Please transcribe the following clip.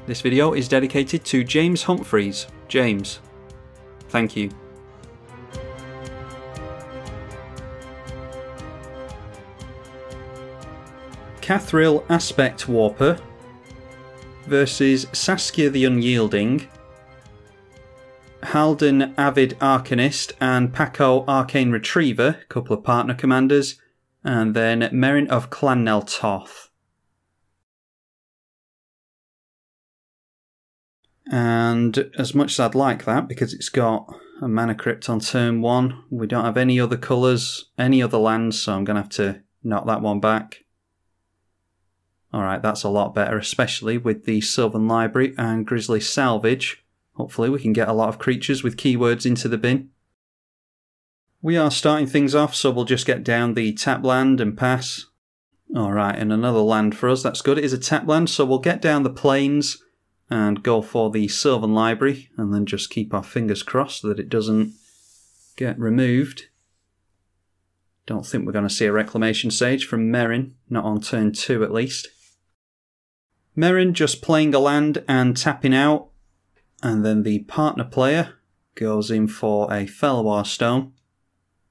This video is dedicated to James Humphreys. James, thank you. Kathril Aspect Warper versus Saskia the Unyielding, Haldan Avid Arcanist and Paco Arcane Retriever, a couple of partner commanders, and then Meryn of Clan Nel Toth. And as much as I'd like that, because it's got a Mana Crypt on turn 1, we don't have any other colours, any other lands, so I'm going to have to knock that one back. Alright, that's a lot better, especially with the Sylvan Library and Grizzly Salvage. Hopefully we can get a lot of creatures with keywords into the bin. We are starting things off, so we'll just get down the tap land and pass. Alright, and another land for us, that's good. It is a tap land, so we'll get down the plains and go for the Sylvan Library, and then just keep our fingers crossed that it doesn't get removed. Don't think we're going to see a Reclamation Sage from Meryn, not on turn 2 at least. Meryn just playing a land and tapping out, and then the partner player goes in for a Fellwar Stone.